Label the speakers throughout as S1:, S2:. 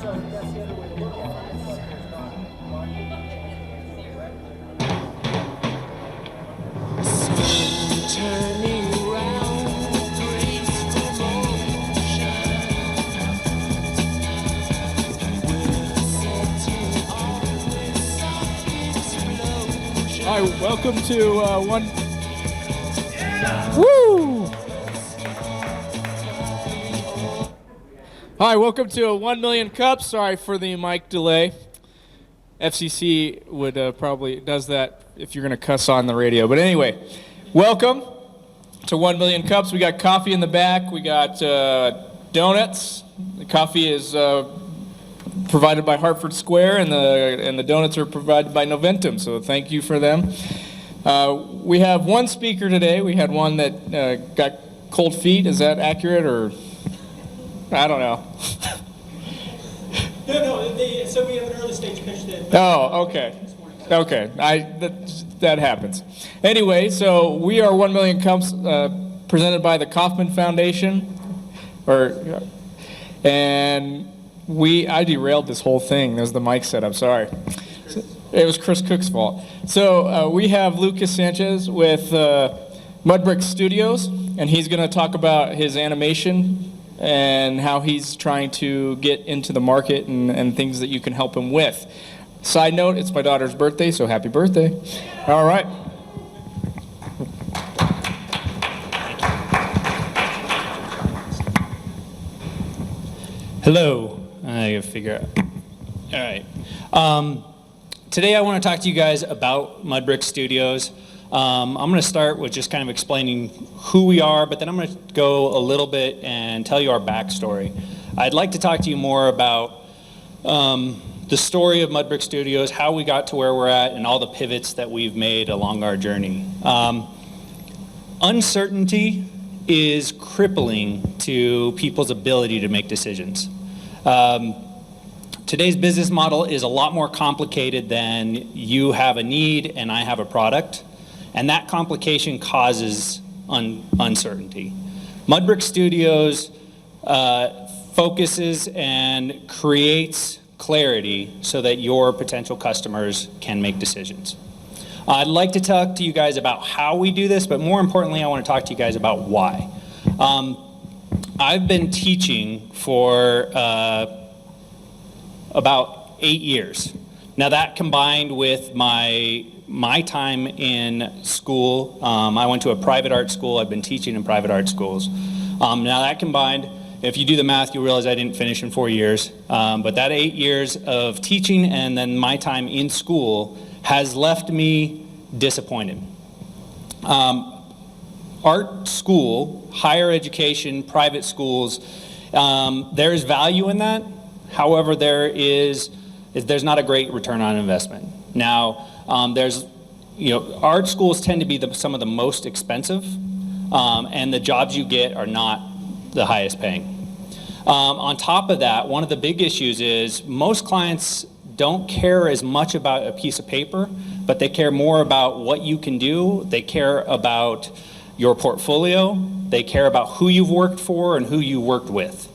S1: Hi, welcome to one. Woo! Hi, welcome to 1 million cups. Sorry for the mic delay. FCC would probably does that if you're going to cuss on the radio. But anyway, welcome to 1 million cups. We got coffee in the back. We got donuts. The coffee is provided by Hartford Square, and the donuts are provided by Noventum, so thank you for them. We have one speaker today. We had one that got cold feet. Is that accurate, or I don't know?
S2: No, so we have an early stage pitch that.
S1: Oh, okay. Okay, that happens. Anyway, so we are 1 million cups presented by the Kauffman Foundation, and I derailed this whole thing. There's the mic setup, sorry. It was Chris Cook's fault. So we have Lucas Sanchez with Mudbrick Studios, and he's going to talk about his animation and how he's trying to get into the market and things that you can help him with. Side note, it's my daughter's birthday, so happy birthday. All right.
S2: Hello. I gotta figure out. All right. Today I want to talk to you guys about Mudbrick Studios. I'm going to start with just kind of explaining who we are, but then I'm going to go a little bit and tell you our backstory. I'd like to talk to you more about the story of Mudbrick Studios, how we got to where we're at, and all the pivots that we've made along our journey. Uncertainty is crippling to people's ability to make decisions. Today's business model is a lot more complicated than you have a need and I have a product, and that complication causes uncertainty. Mudbrick Studios focuses and creates clarity so that your potential customers can make decisions. I'd like to talk to you guys about how we do this, but more importantly, I want to talk to you guys about why. I've been teaching for about 8 years. Now that combined with my time in school, I went to a private art school. I've been teaching in private art schools. Now that combined, if you do the math, you'll realize I didn't finish in 4 years. But that 8 years of teaching and then my time in school has left me disappointed. Art school, higher education, private schools, there's value in that. However, there's not a great return on investment. Now, art schools tend to be some of the most expensive, and the jobs you get are not the highest paying. On top of that, one of the big issues is most clients don't care as much about a piece of paper, but they care more about what you can do. They care about your portfolio. They care about who you've worked for and who you worked with.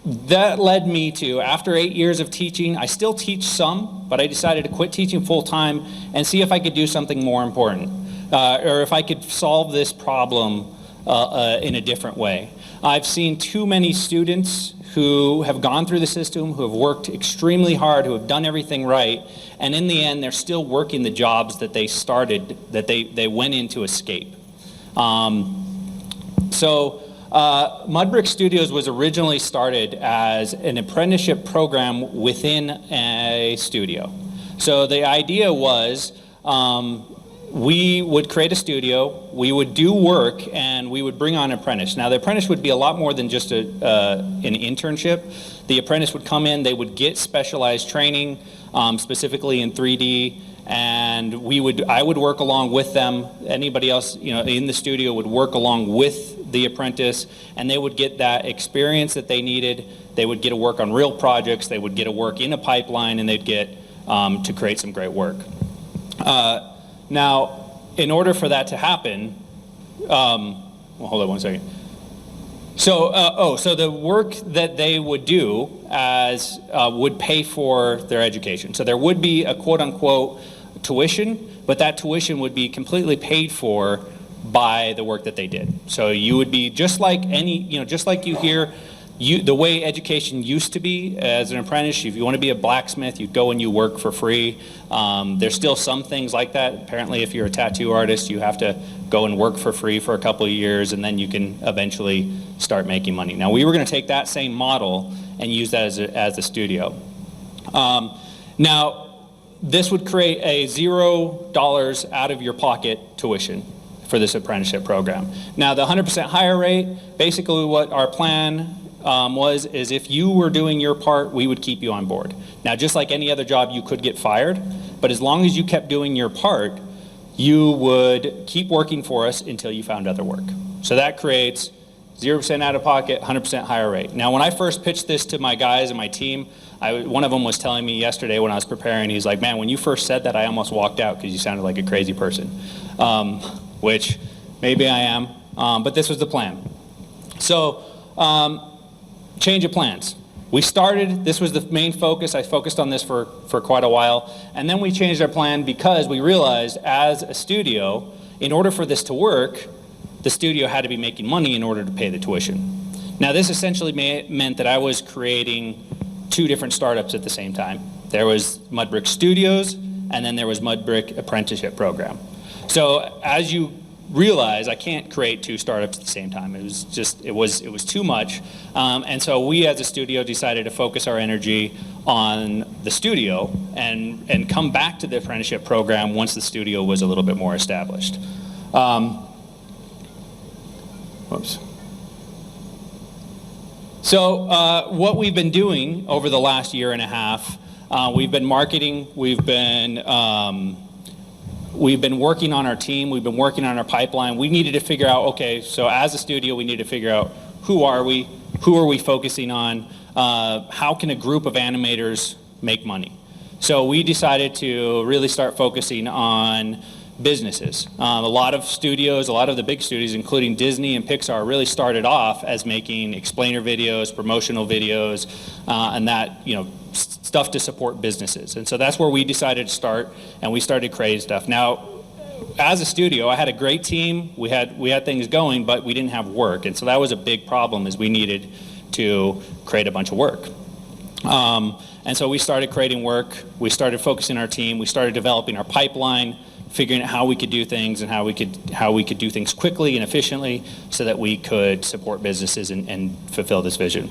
S2: That led me to, after 8 years of teaching, I still teach some, but I decided to quit teaching full time and see if I could do something more important, or if I could solve this problem in a different way. I've seen too many students who have gone through the system, who have worked extremely hard, who have done everything right, and in the end, they're still working the jobs that they started, that they went in to escape. Mudbrick Studios was originally started as an apprenticeship program within a studio. So the idea was we would create a studio, we would do work, and we would bring on an apprentice. Now the apprentice would be a lot more than just an internship. The apprentice would come in, they would get specialized training, specifically in 3D, and I would work along with them. Anybody else in the studio would work along with the apprentice, and they would get that experience that they needed. They would get to work on real projects, they would get to work in a pipeline, and they'd get to create some great work. Now, in order for that to happen, well, hold on one second. So the work that they would do as would pay for their education. So there would be a quote-unquote tuition, but that tuition would be completely paid for by the work that they did. So you would be just like just like you hear, the way education used to be as an apprentice. If you want to be a blacksmith, you'd go and you work for free. There's still some things like that. Apparently, if you're a tattoo artist, you have to go and work for free for a couple of years, and then you can eventually start making money. Now, we were going to take that same model and use that as a studio. Now, this would create a $0 out of your pocket tuition for this apprenticeship program. Now, the 100% hire rate, basically what our plan is if you were doing your part, we would keep you on board. Now, just like any other job, you could get fired, but as long as you kept doing your part, you would keep working for us until you found other work. So that creates 0% out of pocket, 100% hire rate. Now, when I first pitched this to my guys and my team, one of them was telling me yesterday when I was preparing, he's like, man, when you first said that, I almost walked out because you sounded like a crazy person, which maybe I am, but this was the plan. So, change of plans. We started, this was the main focus. I focused on this for quite a while. And then we changed our plan because we realized as a studio, in order for this to work, the studio had to be making money in order to pay the tuition. Now this essentially meant that I was creating 2 different startups at the same time. There was Mudbrick Studios, and then there was Mudbrick Apprenticeship Program. So as you realize, I can't create 2 startups at the same time. It was too much. And so we as a studio decided to focus our energy on the studio and come back to the apprenticeship program once the studio was a little bit more established. So what we've been doing over the last year and a half, we've been marketing, we've been working on our team, we've been working on our pipeline. We needed to figure out, okay, so as a studio, we need to figure out who are we focusing on, how can a group of animators make money? So we decided to really start focusing on businesses. A lot of the big studios, including Disney and Pixar, really started off as making explainer videos, promotional videos, and that, stuff to support businesses. And so that's where we decided to start, and we started creating stuff. Now, as a studio, I had a great team. We had things going, but we didn't have work. And so that was a big problem, is we needed to create a bunch of work. And so we started creating work. We started focusing our team. We started developing our pipeline, figuring out how we could do things and how we could do things quickly and efficiently so that we could support businesses and fulfill this vision.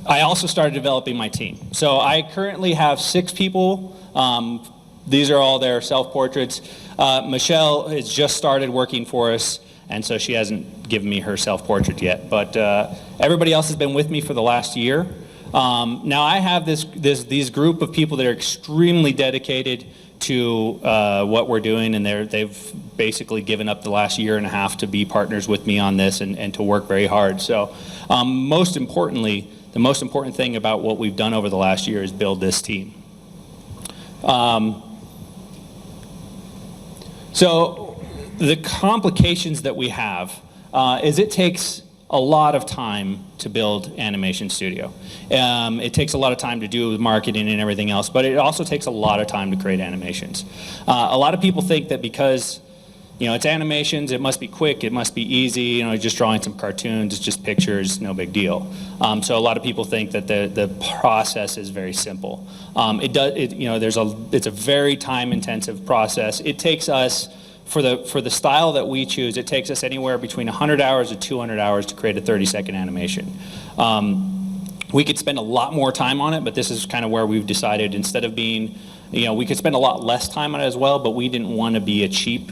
S2: I also started developing my team. So I currently have 6 people. These are all their self-portraits. Michelle has just started working for us, and so she hasn't given me her self-portrait yet. But everybody else has been with me for the last year. Now I have these group of people that are extremely dedicated to what we're doing, and they've basically given up the last year and a half to be partners with me on this and to work very hard. So most importantly, the most important thing about what we've done over the last year is build this team. So the complications that we have is it takes a lot of time to build animation studio. It takes a lot of time to do marketing and everything else, but it also takes a lot of time to create animations. A lot of people think that because it's animations, it must be quick, it must be easy, just drawing some cartoons, it's just pictures, no big deal. So a lot of people think that the process is very simple. It's a very time-intensive process. It takes us, for the style that we choose, it takes us anywhere between 100 hours to 200 hours to create a 30-second animation. We could spend a lot more time on it, but this is kind of where we've decided, instead of being, we could spend a lot less time on it as well, but we didn't want to be a cheap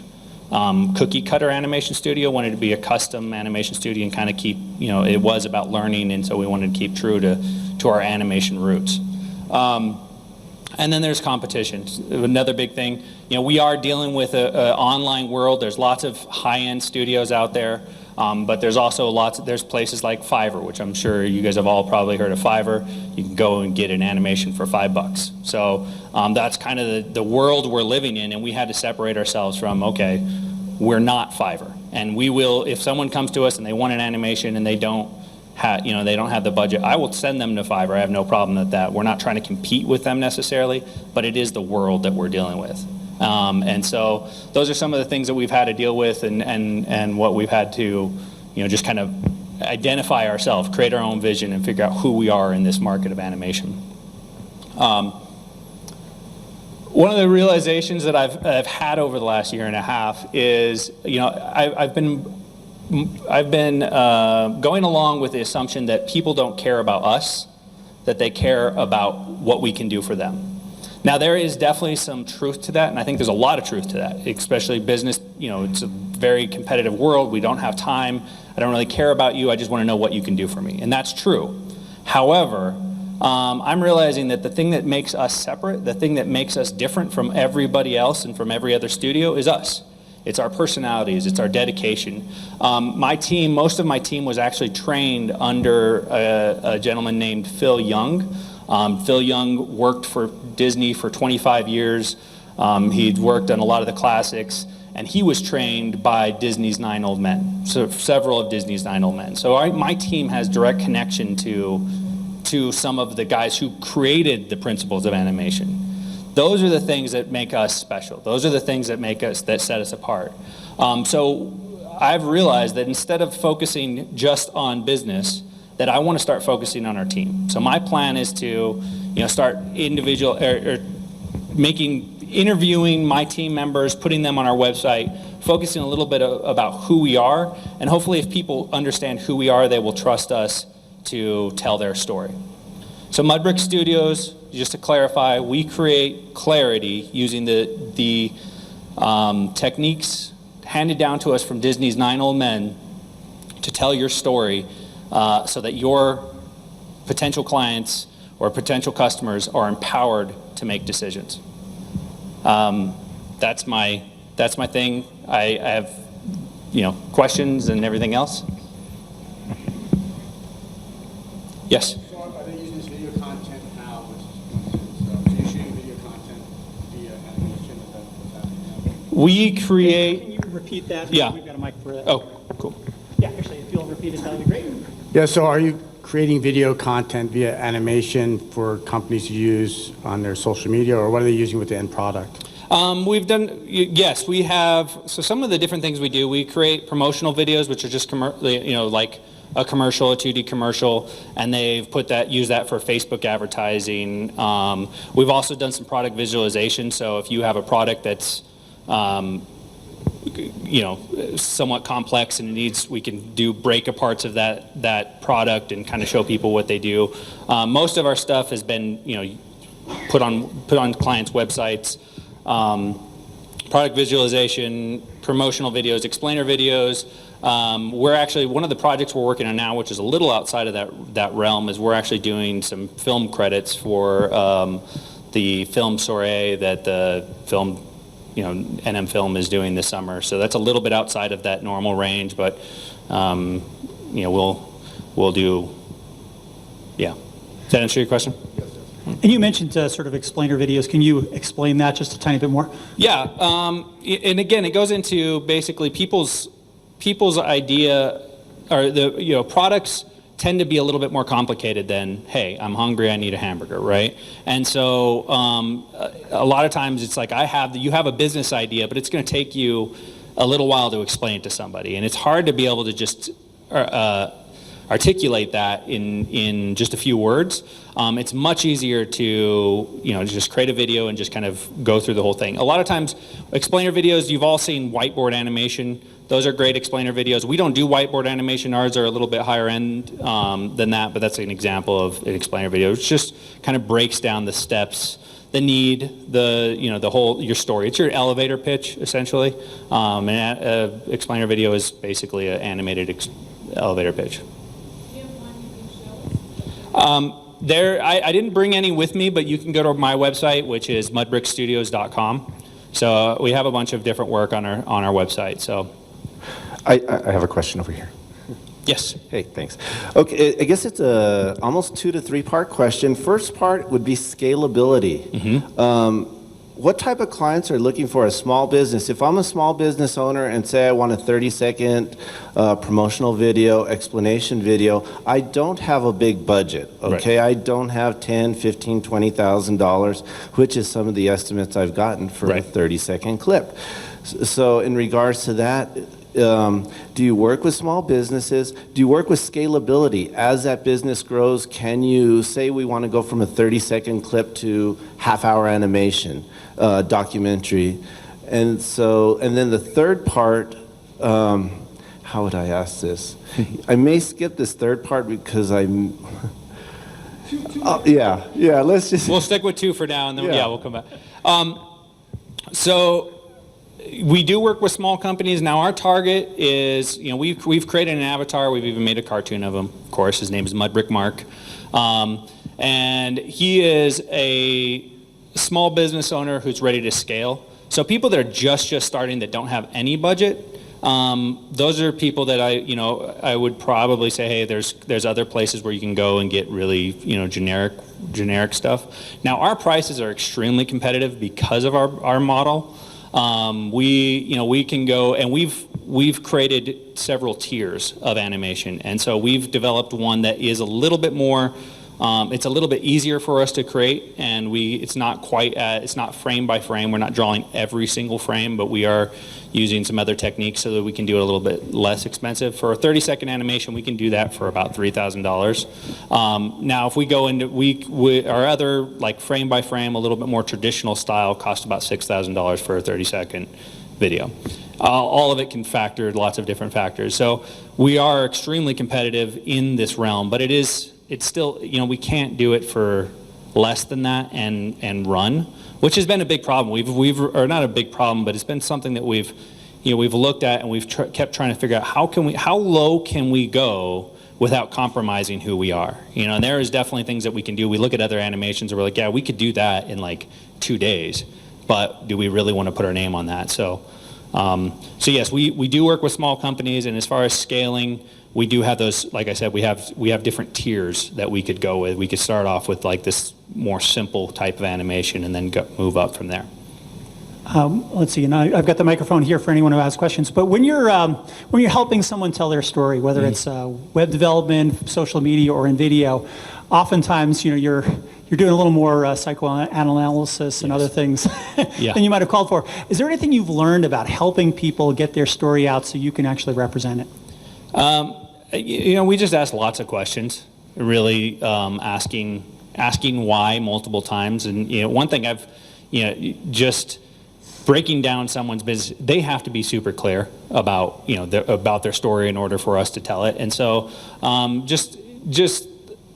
S2: cookie cutter animation studio, wanted to be a custom animation studio and kind of keep, it was about learning, and so we wanted to keep true to our animation roots. And then there's competition. Another big thing, we are dealing with an online world. There's lots of high-end studios out there, but there's also there's places like Fiverr, which I'm sure you guys have all probably heard of Fiverr. You can go and get an animation for $5. So that's kind of the world we're living in, and we had to separate ourselves from, okay, we're not Fiverr. And we will, if someone comes to us and they want an animation and they don't have the budget, I will send them to Fiverr. I have no problem with that. We're not trying to compete with them necessarily, but it is the world that we're dealing with. And so those are some of the things that we've had to deal with, and what we've had to, just kind of identify ourselves, create our own vision, and figure out who we are in this market of animation. One of the realizations that I've had over the last year and a half is, I've been going along with the assumption that people don't care about us, that they care about what we can do for them. Now, there is definitely some truth to that, and I think there's a lot of truth to that, especially business. It's a very competitive world. We don't have time. I don't really care about you. I just want to know what you can do for me, and that's true. However, I'm realizing that the thing that makes us separate, the thing that makes us different from everybody else and from every other studio is us. It's our personalities, it's our dedication. Most of my team was actually trained under a gentleman named Phil Young. Phil Young worked for Disney for 25 years. He'd worked on a lot of the classics, and he was trained by Disney's 9 Old Men, so several of Disney's 9 Old Men. So my team has direct connection to some of the guys who created the principles of animation. Those are the things that make us special. Those are the things that set us apart. So I've realized that instead of focusing just on business, that I want to start focusing on our team. So my plan is to, start interviewing my team members, putting them on our website, focusing a little bit about who we are, and hopefully if people understand who we are, they will trust us to tell their story. So Mudbrick Studios, just to clarify, we create clarity using the techniques handed down to us from Disney's 9 Old Men to tell your story, so that your potential clients or potential customers are empowered to make decisions. That's my thing. I have questions and everything else. Yes.
S3: So are they using this video content now? So you're shooting video content via animation? Is that what's happening now?
S2: We create.
S4: Can you repeat that?
S2: Yeah.
S4: We've got a mic for that.
S2: Oh, cool.
S4: Yeah, actually, if you'll repeat it, that would be great.
S3: Yeah, so are you creating video content via animation for companies to use on their social media, or what are they using with the end product?
S2: We've done, yes, we have, so some of the different things we do, we create promotional videos, which are just, like a commercial, a 2D commercial, and they've used that for Facebook advertising. We've also done some product visualization, so if you have a product that's, somewhat complex and we can do break aparts of that product and kind of show people what they do. Most of our stuff has been, put on clients' websites. Product visualization, promotional videos, explainer videos. We're actually, one of the projects we're working on now, which is a little outside of that realm, is we're actually doing some film credits for the film soiree that the film, NM Film is doing this summer. So that's a little bit outside of that normal range, but we'll do, yeah. Does that answer your question?
S4: And you mentioned sort of explainer videos. Can you explain that just a tiny bit more?
S2: Yeah, and again, it goes into basically people's idea, or products tend to be a little bit more complicated than, hey, I'm hungry, I need a hamburger, right? And so a lot of times it's like you have a business idea, but it's going to take you a little while to explain it to somebody, and it's hard to be able to just articulate that in just a few words. It's much easier to just create a video and just kind of go through the whole thing. A lot of times, explainer videos, you've all seen whiteboard animation. Those are great explainer videos. We don't do whiteboard animation. Ours are a little bit higher end than that, but that's an example of an explainer video. It just kind of breaks down the steps, the need, the whole, your story. It's your elevator pitch, essentially. An explainer video is basically an animated elevator pitch. I didn't bring any with me, but you can go to my website, which is mudbrickstudios.com. So we have a bunch of different work on our website. So
S5: I have a question over here.
S2: yes.
S5: Hey, thanks. Okay, I guess it's a almost 2 to 3 part question. First part would be scalability. what type of clients are looking for a small business? If I'm a small business owner and say I want a 30-second promotional video, explanation video, I don't have a big budget, okay?
S2: Right.
S5: I don't have $10, $15, $20,000, which is some of the estimates I've gotten for a
S2: Right.
S5: 30-second clip. So in regards to that, do you work with small businesses? Do you work with scalability? As that business grows, can you say we want to go from a 30-second clip to half-hour animation, documentary? And then the third part, how would I ask this? I may skip this third part because I'm... yeah, let's just...
S2: We'll stick with 2 for now, and then
S5: Yeah.
S2: we'll come back. So we do work with small companies. Now our target is, we've created an avatar. We've even made a cartoon of him. Of course, his name is Mudbrick Mark, and he is a small business owner who's ready to scale. So people that are just starting that don't have any budget, those are people that I would probably say, hey, there's other places where you can go and get really generic stuff. Now our prices are extremely competitive because of our model. We can go, and we've created several tiers of animation, and so we've developed one that is a little bit more. It's a little bit easier for us to create, and it's not frame by frame. We're not drawing every single frame, but we are using some other techniques so that we can do it a little bit less expensive. For a 30-second animation, we can do that for about $3,000. Now, if we go into our other, like frame by frame, a little bit more traditional style, cost about $6,000 for a 30-second video. All of it can factor lots of different factors. So we are extremely competitive in this realm, but it's still, we can't do it for less than that and run, which has been a big problem. Or not a big problem, but it's been something that we've looked at, and we've kept trying to figure out how low can we go without compromising who we are. And there is definitely things that we can do. We look at other animations and we're like, yeah, we could do that in like 2 days, but do we really want to put our name on that? So yes, we do work with small companies, and as far as scaling, we do have those, like I said, we have different tiers that we could go with. We could start off with like this more simple type of animation and then move up from there.
S4: Let's see, and I've got the microphone here for anyone who has questions. But when you're helping someone tell their story, whether it's web development, social media, or in video, oftentimes you're doing a little more psychoanalysis and other things
S2: Yeah.
S4: than you might have called for. Is there anything you've learned about helping people get their story out so you can actually represent it?
S2: We just ask lots of questions, really asking why multiple times. And one thing I've just breaking down someone's business, they have to be super clear about about their story in order for us to tell it. And so just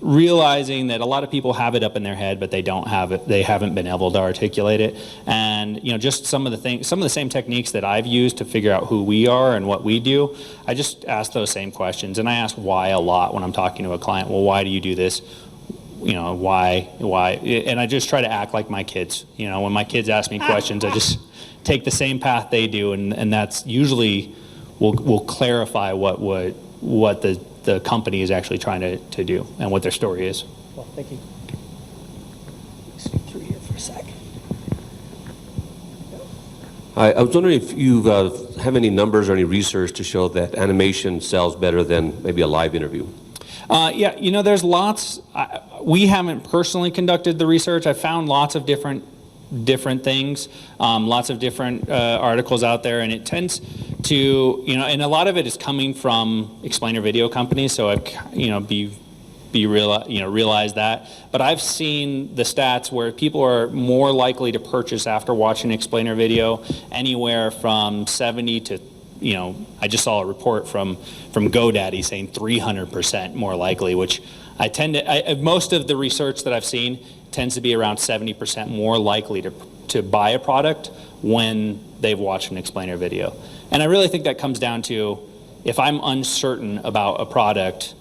S2: realizing that a lot of people have it up in their head, but they don't have it. They haven't been able to articulate it. And just some of the same techniques that I've used to figure out who we are and what we do. I just ask those same questions, and I ask why a lot when I'm talking to a client. Well, why do you do this? Why? And I just try to act like my kids. When my kids ask me questions, I just take the same path they do, and that's usually will clarify what the company is actually trying to do and what their story is.
S4: Well, thank you. Scoot through here for a sec.
S6: I was wondering if you have any numbers or any research to show that animation sells better than maybe a live interview.
S2: Yeah, there's lots. We haven't personally conducted the research. I found lots of different things, lots of different articles out there, and it tends to, and a lot of it is coming from explainer video companies. So I've, realize that. But I've seen the stats where people are more likely to purchase after watching explainer video, anywhere from 70 to, I just saw a report from GoDaddy saying 300% more likely, which most of the research that I've seen tends to be around 70% more likely to buy a product when they've watched an explainer video. And I really think that comes down to, if I'm uncertain about a product,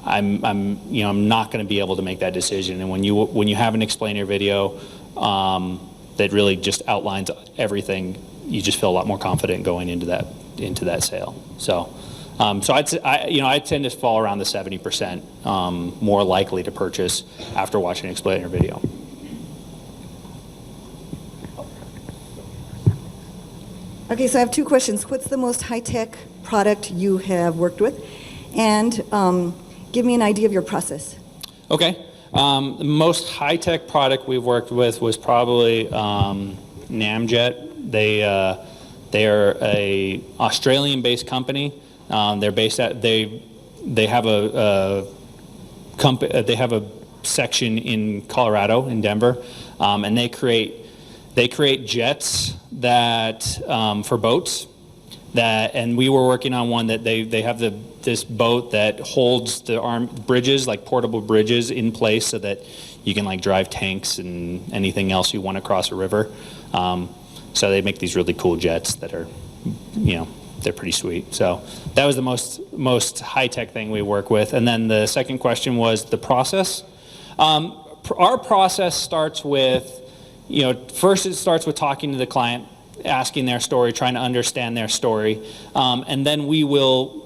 S2: I'm not going to be able to make that decision. And when you have an explainer video that really just outlines everything, you just feel a lot more confident going into that sale. So I tend to fall around the 70% more likely to purchase after watching an explainer video.
S7: Okay, so I have two questions. What's the most high-tech product you have worked with? And give me an idea of your process.
S2: Okay. The most high-tech product we've worked with was probably Namjet. They are a Australian-based company. They're based at they have a section in Colorado, in Denver, and they create jets that for boats. And we were working on one that they have this boat that holds the bridges, like portable bridges, in place so that you can like drive tanks and anything else you want to cross a river. So they make these really cool jets that are, they're pretty sweet. So that was the most high-tech thing we work with. And then the second question was the process. Our process starts with, first it starts with talking to the client, asking their story, trying to understand their story, and then we will,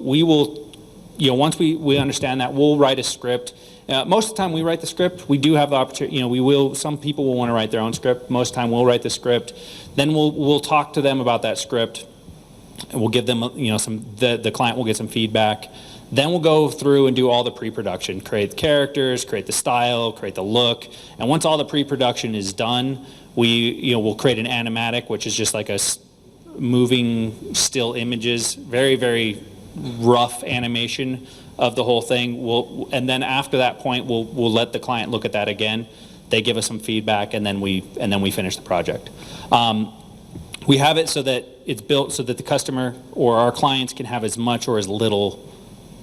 S2: once we understand that, we'll write a script. Most of the time we write the script. We do have the opportunity, some people will want to write their own script. Most of the time we'll write the script. Then we'll talk to them about that script, and we'll give them, the client will get some feedback. Then we'll go through and do all the pre-production, create the characters, create the style, create the look, and once all the pre-production is done, we'll create an animatic, which is just like a moving still images, very, very rough animation of the whole thing. And then after that point, we'll let the client look at that again. They give us some feedback, and then we finish the project. We have it so that it's built so that the customer or our clients can have as much or as little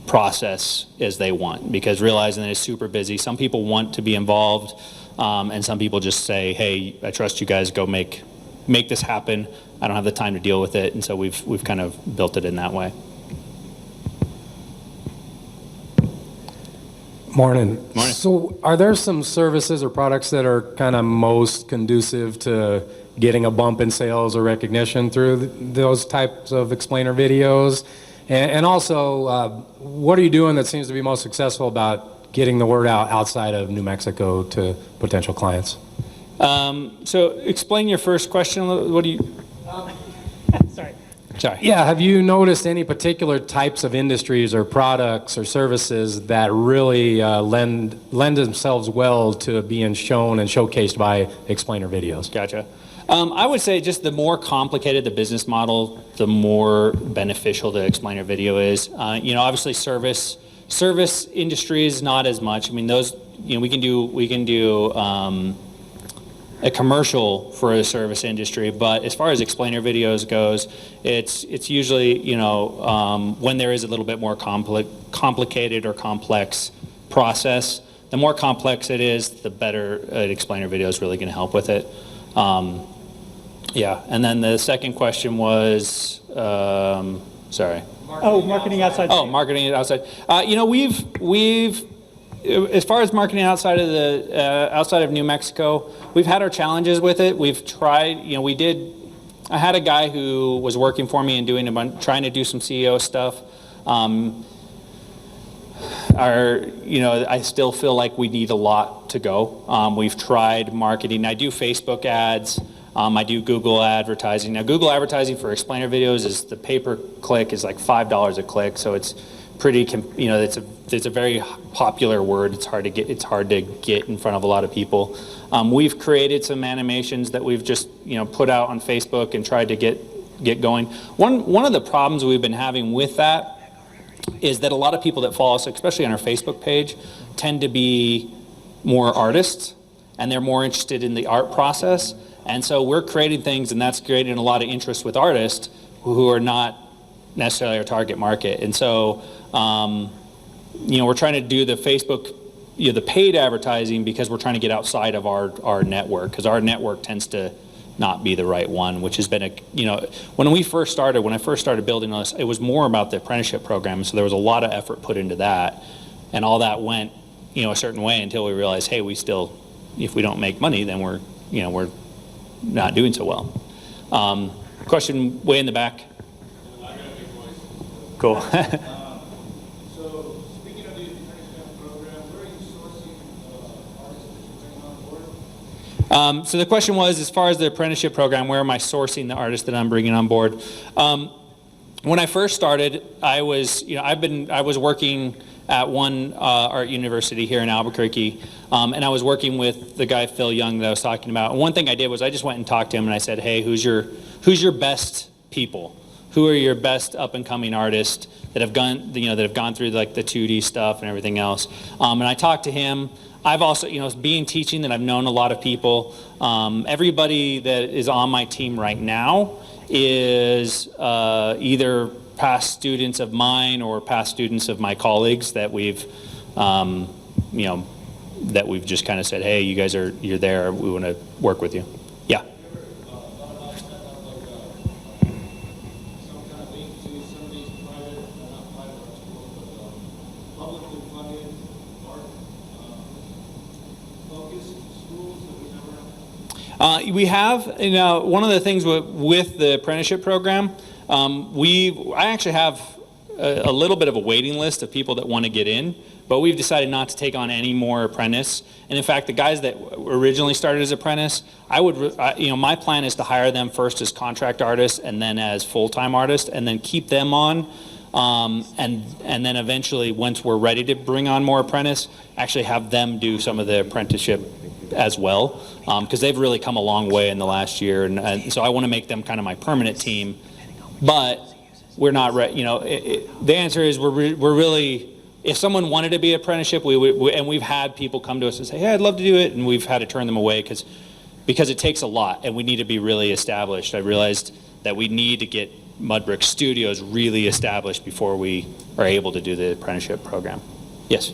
S2: process as they want, because realizing that it's super busy. Some people want to be involved, and some people just say, hey, I trust you guys, go make this happen. I don't have the time to deal with it, and so we've kind of built it in that way.
S8: Morning.
S2: Morning.
S8: So are there some services or products that are kind of most conducive to getting a bump in sales or recognition through those types of explainer videos? And also, what are you doing that seems to be most successful about getting the word out outside of New Mexico to potential clients?
S2: So explain your first question. What do you... Sorry.
S8: Yeah, have you noticed any particular types of industries or products or services that really lend themselves well to being shown and showcased by explainer videos?
S2: Gotcha. I would say just the more complicated the business model, the more beneficial the explainer video is. Obviously service industry is not as much. I mean, those, we can do a commercial for a service industry, but as far as explainer videos goes, it's usually, when there is a little bit more complicated or complex process. The more complex it is, the better an explainer video is really going to help with it. Yeah, and then the second question was, sorry.
S4: Marketing outside.
S2: Oh, marketing outside. We've as far as marketing outside of New Mexico, we've had our challenges with it. We've tried. I had a guy who was working for me and trying to do some CEO stuff. I still feel like we need a lot to go. We've tried marketing. I do Facebook ads. I do Google advertising. Now, Google advertising for explainer videos is the pay-per-click is like $5 a click, so it's pretty. It's a very popular word. It's hard to get in front of a lot of people. We've created some animations that we've just put out on Facebook and tried to get going. One of the problems we've been having with that is that a lot of people that follow us, especially on our Facebook page, tend to be more artists, and they're more interested in the art process. And so we're creating things, and that's creating a lot of interest with artists who are not necessarily our target market. And so, we're trying to do the Facebook, the paid advertising, because we're trying to get outside of our network, because our network tends to not be the right one, which has been when I first started building this, it was more about the apprenticeship program, so there was a lot of effort put into that, and all that went, a certain way until we realized, hey, if we don't make money, then we're not doing so well. Question way in the back. Cool.
S9: So, speaking of the apprenticeship program, where are you sourcing artists that you're bringing on board?
S2: So the question was, as far as the apprenticeship program, where am I sourcing the artists that I'm bringing on board? When I first started, I was working at one art university here in Albuquerque, and I was working with the guy Phil Young that I was talking about. And one thing I did was I just went and talked to him and I said, hey, who's your best people? Who are your best up and coming artists that have gone through like the 2D stuff and everything else? And I talked to him. I've also, being teaching, that I've known a lot of people. Everybody that is on my team right now is either past students of mine or past students of my colleagues that we've, that we've just kind of said, hey, you're there, we want to work with you. Yeah. We have, one of the things with the apprenticeship program, I actually have a little bit of a waiting list of people that want to get in, but we've decided not to take on any more apprentice. And in fact, the guys that originally started as apprentice, my plan is to hire them first as contract artists and then as full-time artists, and then keep them on. And then eventually, once we're ready to bring on more apprentice, actually have them do some of the apprenticeship as well, because they've really come a long way in the last year, and so I want to make them kind of my permanent team. But we're not ready. The answer is we're really. If someone wanted to be an apprenticeship, and we've had people come to us and say, "Hey, I'd love to do it," and we've had to turn them away because it takes a lot, and we need to be really established. I realized that we need to get Mudbrick Studios really established before we are able to do the apprenticeship program. Yes.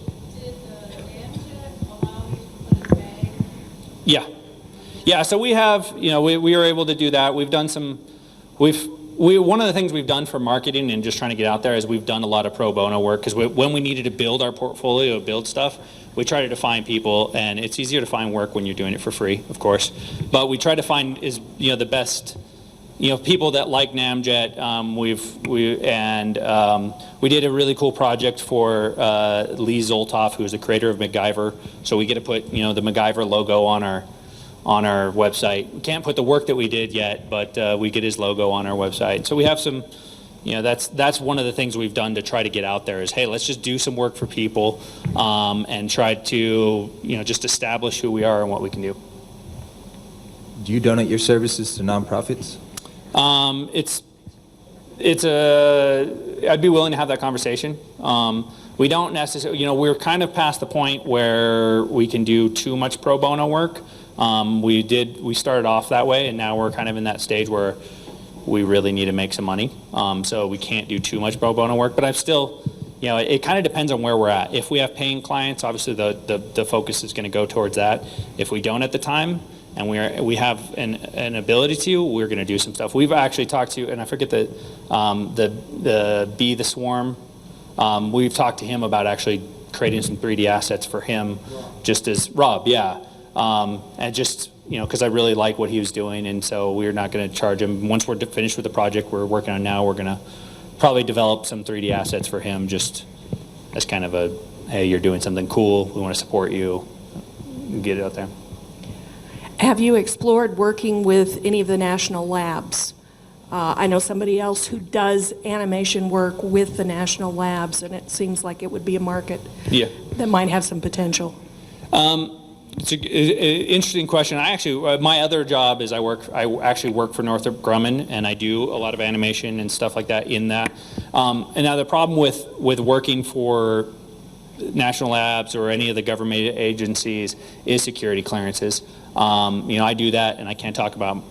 S2: Yeah, so we have, we are able to do that. We've done one of the things we've done for marketing and just trying to get out there is we've done a lot of pro bono work, because when we needed to build our portfolio, build stuff, we try to find people, and it's easier to find work when you're doing it for free, of course. But we try to find the best, people that like Namjet. We did a really cool project for Lee Zoltoff, who's the creator of MacGyver. So we get to put the MacGyver logo on our website. We can't put the work that we did yet, but we get his logo on our website. So we have some, that's one of the things we've done to try to get out there is, hey, let's just do some work for people, and try to just establish who we are and what we can do.
S9: Do you donate your services to nonprofits?
S2: I'd be willing to have that conversation. We don't necessarily, we're kind of past the point where we can do too much pro bono work. We started off that way, and now we're kind of in that stage where we really need to make some money. So we can't do too much pro bono work, but I'm still, it kind of depends on where we're at. If we have paying clients, obviously the focus is going to go towards that. If we don't at the time, and we have an ability to, we're going to do some stuff. We've actually talked to, and I forget the Bee the Swarm. We've talked to him about actually creating some 3D assets for him, just as Rob, yeah, and just because I really like what he was doing, and so we're not going to charge him. Once we're finished with the project we're working on now, we're going to probably develop some 3D assets for him, just as kind of a, hey, you're doing something cool, we want to support you, get it out there.
S10: Have you explored working with any of the national labs? I know somebody else who does animation work with the national labs, and it seems like it would be a market that might have some potential.
S2: It's an interesting question. I actually, my other job is I actually work for Northrop Grumman, and I do a lot of animation and stuff like that in that. And now the problem with working for national labs or any of the government agencies is security clearances. I do that, and I can't talk about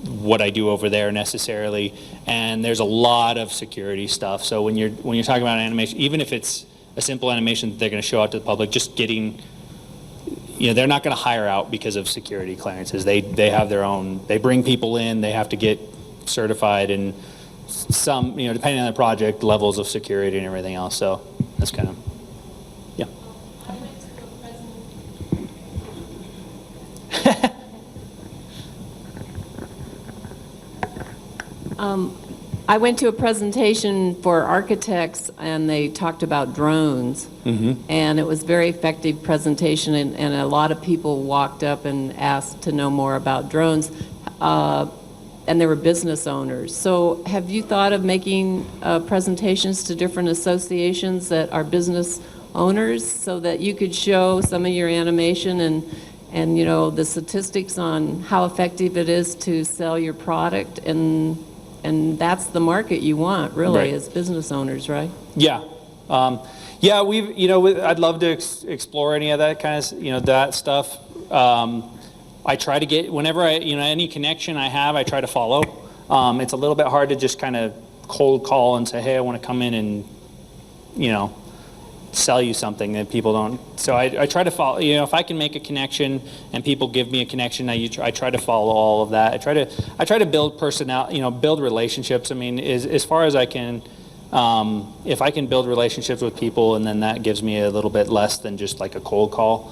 S2: what I do over there necessarily. And there's a lot of security stuff. So when you're talking about animation, even if it's a simple animation that they're going to show out to the public, just getting, they're not going to hire out because of security clearances. They have their own. They bring people in. They have to get certified, and some, depending on the project, levels of security and everything else. So that's kind of.
S11: I went to a presentation for architects, and they talked about drones. And it was a very effective presentation, and a lot of people walked up and asked to know more about drones. And they were business owners. So have you thought of making presentations to different associations that are business owners so that you could show some of your animation and you know, the statistics on how effective it is to sell your product, and that's the market you want, really,
S2: Right.
S11: as business owners, right?
S2: Yeah. Yeah, we've, you know, I'd love to explore any of that kind of, you know, that stuff. I try to get, whenever you know, any connection I have, I try to follow. It's a little bit hard to just kind of cold call and say, hey, I want to come in and, you know, sell you something that people don't. So I try to follow, you know, if I can make a connection and people give me a connection, I try to follow all of that. I try to build personality, you know, build relationships. I mean, as far as I can, if I can build relationships with people, and then that gives me a little bit less than just like a cold call.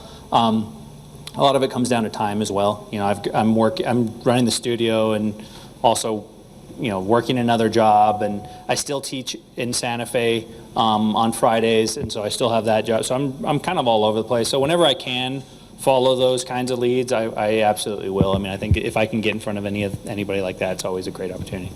S2: A lot of it comes down to time as well. You know, I'm running the studio and also, you know, working another job, and I still teach in Santa Fe on Fridays, and so I still have that job. So I'm kind of all over the place. So whenever I can follow those kinds of leads, I absolutely will. I mean, I think if I can get in front of anybody like that, it's always a great opportunity.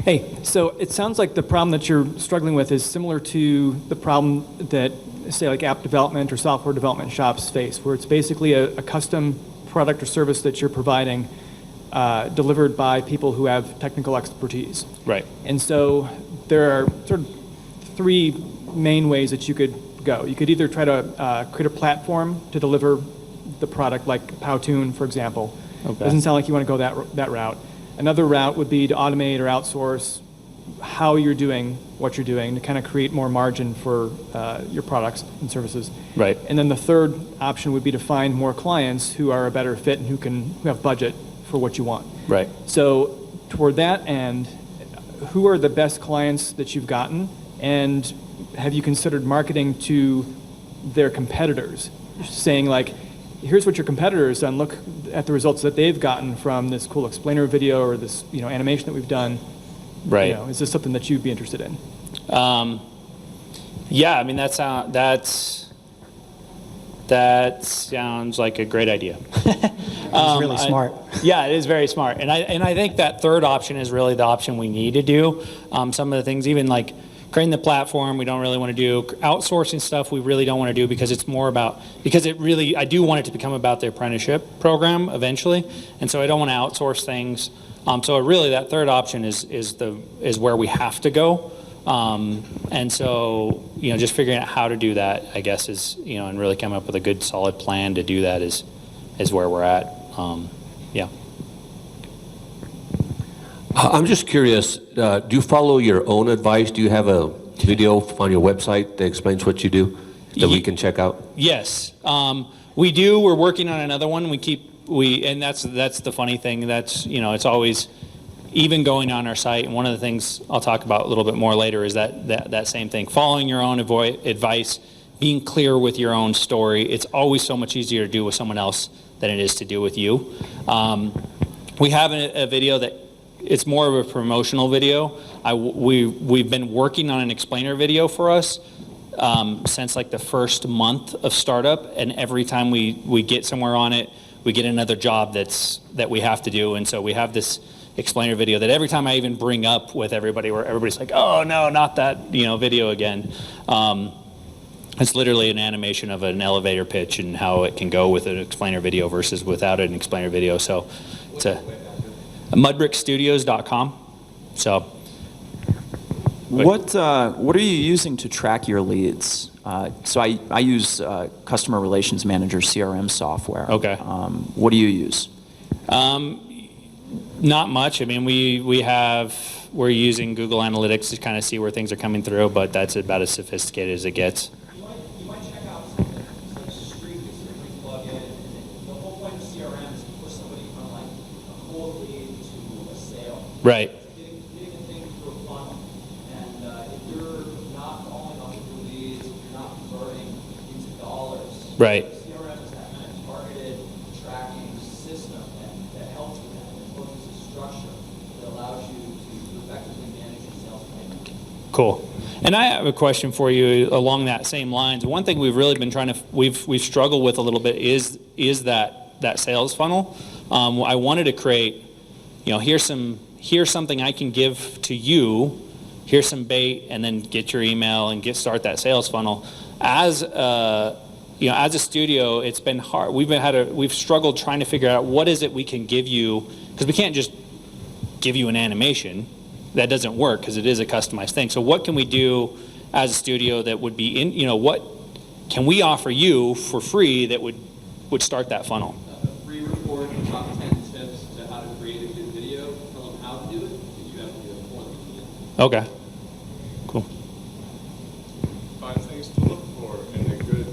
S12: Hey, so it sounds like the problem that you're struggling with is similar to the problem that, say, like app development or software development shops face, where it's basically a custom product or service that you're providing delivered by people who have technical expertise.
S2: Right.
S12: And so there are sort of three main ways that you could go. You could either try to create a platform to deliver the product, like Powtoon, for example.
S2: Okay.
S12: Doesn't sound like you want to go that route. Another route would be to automate or outsource how you're doing what you're doing to kind of create more margin for your products and services.
S2: Right.
S12: And then the third option would be to find more clients who are a better fit and who have budget for what you want.
S2: Right.
S12: So toward that end, who are the best clients that you've gotten, and have you considered marketing to their competitors, saying like, here's what your competitor has done, look at the results that they've gotten from this cool explainer video or this, you know, animation that we've done.
S2: Right.
S12: You know, is this something that you'd be interested in?
S2: Yeah, I mean, that sounds like a great idea.
S4: It's really smart.
S2: Yeah, it is very smart, and I think that third option is really the option we need to do. Some of the things, even like creating the platform, we don't really want to do. Outsourcing stuff, we really don't want to do, because it's more about, I do want it to become about the apprenticeship program eventually, and so I don't want to outsource things. So really, that third option is where we have to go. And so, you know, just figuring out how to do that, I guess, is, you know, and really come up with a good solid plan to do that is where we're at. Yeah.
S6: I'm just curious, do you follow your own advice? Do you have a video on your website that explains what you do that we can check out?
S2: Yes, we do. We're working on another one. And that's the funny thing. That's, you know, it's always, even going on our site, and one of the things I'll talk about a little bit more later is that same thing, following your own advice, being clear with your own story. It's always so much easier to do with someone else than it is to do with you. We have a video that, it's more of a promotional video. We've been working on an explainer video for us since like the first month of startup, and every time we get somewhere on it, we get another job that we have to do, and so we have this explainer video that every time I even bring up with everybody, where everybody's like, oh no, not that, you know, video again. It's literally an animation of an elevator pitch and how it can go with an explainer video versus without an explainer video. So it's mudbrickstudios.com. So
S13: what are you using to track your leads? So I use customer relations manager CRM software.
S2: Okay.
S13: What do you use?
S2: Not much. I mean, we're using Google Analytics to kind of see where things are coming through, but that's about as sophisticated as it gets.
S14: You might check out something like Streak that simply plug in, and the whole point of CRM is to push somebody from like a cold lead to a sale.
S2: Right.
S14: Getting a thing through a funnel. And if you're not following up with your leads, if you're not converting into dollars,
S2: Right.
S14: CRM is that kind of targeted tracking system that helps with that. It poses a structure that allows you to effectively manage
S2: Cool. And I have a question for you along that same lines. One thing we've really been we've struggled with a little bit is that sales funnel. I wanted to create, here's something I can give to you, here's some bait, and then get your email and start that sales funnel. As as a studio, it's been hard. We've struggled trying to figure out what is it we can give you, because we can't just give you an animation. That doesn't work because it is a customized thing. So what can we do as a studio that would be what can we offer you for free that would start that funnel?
S14: A free report, top 10 tips to how to create a good video. Tell them how to do it, and you have to do it for them.
S2: Okay. Cool.
S15: 5 things to look for in a good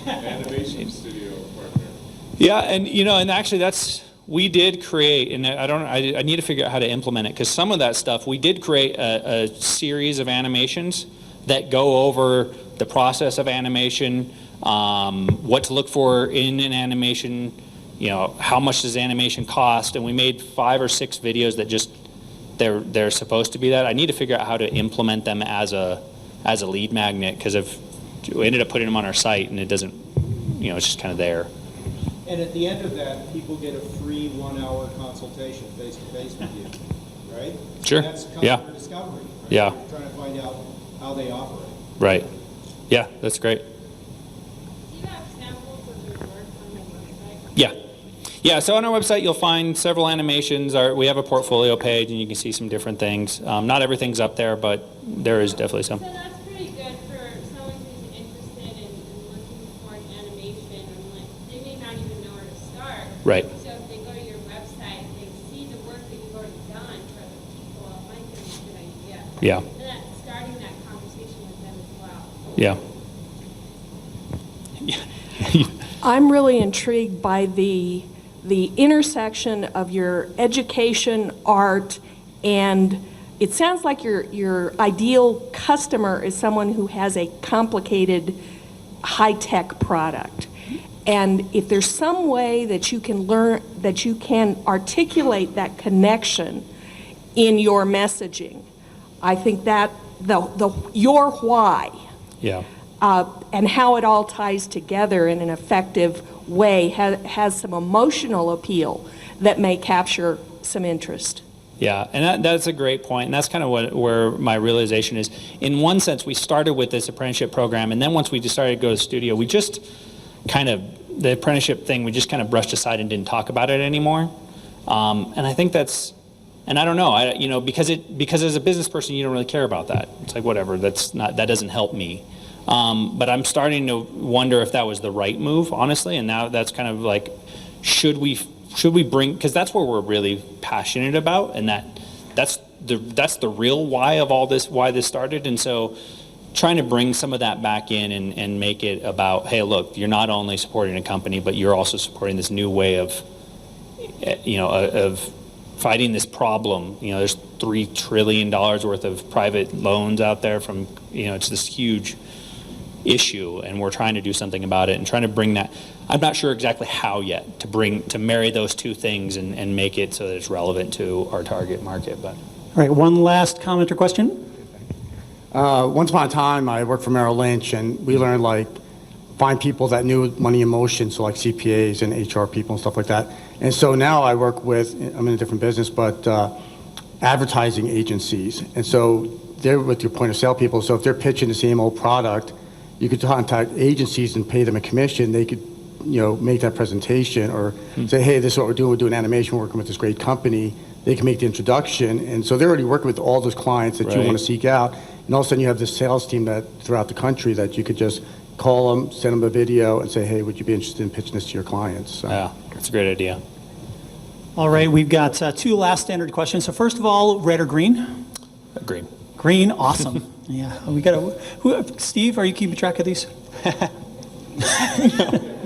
S15: animation studio partner.
S2: Yeah, and actually we did create, and I need to figure out how to implement it, because some of that stuff, we did create a series of animations that go over the process of animation, what to look for in an animation, how much does animation cost, and we made 5 or 6 videos that just, they're supposed to be that. I need to figure out how to implement them as a lead magnet, because we ended up putting them on our site, and it doesn't, it's just kind of there.
S14: And at the end of that, people get a free 1-hour consultation face-to-face with you, right?
S2: Sure.
S14: That's customer discovery. Right?
S2: Yeah.
S14: You're trying to find out how they operate.
S2: Right. Yeah, that's great.
S16: Do you have samples of your work on your website?
S2: Yeah. Yeah, so on our website you'll find several animations. We have a portfolio page and you can see some different things. Not everything's up there, but there is definitely some.
S16: So that's pretty good for someone who's interested in looking for an animation. They may not even know where to start.
S2: Right.
S16: So if they go to your website, they see the work that you've already done for other people, it might be a good idea.
S2: Yeah.
S16: And that starting that conversation with them as well.
S2: Yeah.
S10: I'm really intrigued by the intersection of your education, art, and it sounds like your ideal customer is someone who has a complicated, high-tech product. And if there's some way that you can articulate that connection in your messaging, I think that your why.
S2: Yeah.
S10: And how it all ties together in an effective way has some emotional appeal that may capture some interest.
S2: Yeah, and that's a great point, and that's kind of where my realization is. In one sense, we started with this apprenticeship program, and then once we decided to go to the studio, we just the apprenticeship thing, we just kind of brushed aside and didn't talk about it anymore. And I think that's, and I don't know, because as a business person, you don't really care about that. It's like, whatever, that doesn't help me. But I'm starting to wonder if that was the right move, honestly, and now that's kind of like, should we bring, because that's what we're really passionate about, and that's the real why of all this, why this started, and so trying to bring some of that back in and make it about, hey, look, you're not only supporting a company, but you're also supporting this new way of fighting this problem. There's $3 trillion worth of private loans out there from, it's this huge issue, and we're trying to do something about it and trying to bring that. I'm not sure exactly how yet to marry those two things and make it so that it's relevant to our target market. But
S4: All right, one last comment or question?
S3: Once upon a time, I worked for Merrill Lynch, and we learned find people that knew money and motion, so like CPAs and HR people and stuff like that. And so now I work with, I'm in a different business, but advertising agencies. And so they're with your point of sale people. So if they're pitching the same old product, you could contact agencies and pay them a commission. They could, make that presentation or say, hey, this is what we're doing. We're doing animation, we're working with this great company. They can make the introduction. And so they're already working with all those clients that you want to seek out. And all of a sudden you have this sales team that throughout the country that you could just call them, send them a video, and say, hey, would you be interested in pitching this to your clients? So.
S2: Yeah, that's a great idea.
S4: All right, we've got 2 last standard questions. So first of all, red or green?
S2: Green.
S4: Green, awesome. Yeah, we got Steve, are you keeping track of these?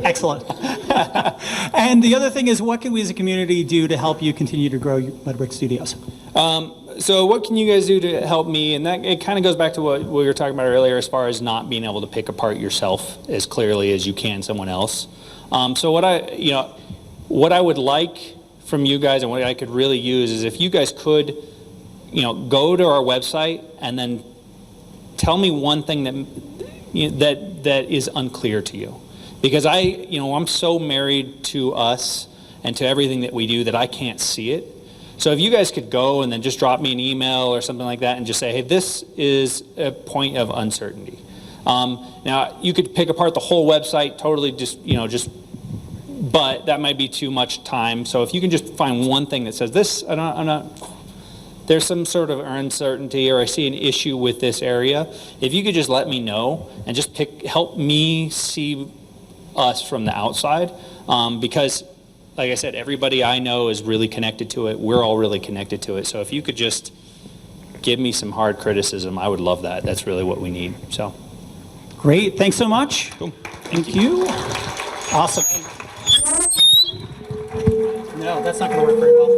S4: Excellent. And the other thing is, what can we as a community do to help you continue to grow Mudbrick Studios?
S2: So what can you guys do to help me? And that it kind of goes back to what we were talking about earlier as far as not being able to pick apart yourself as clearly as you can someone else. So what I would like from you guys and what I could really use is if you guys could, go to our website and then tell me one thing that is unclear to you. Because I'm so married to us and to everything that we do that I can't see it. So if you guys could go and then just drop me an email or something like that and just say, hey, this is a point of uncertainty. Now, you could pick apart the whole website, totally but that might be too much time. So if you can just find one thing that says this, there's some sort of uncertainty, or I see an issue with this area, if you could just let me know and just help me see us from the outside, because like I said, everybody I know is really connected to it. We're all really connected to it. So if you could just give me some hard criticism, I would love that. That's really what we need. So
S4: Great. Thanks so much.
S2: Cool.
S4: Thank you. Awesome. No, that's not going to work very well.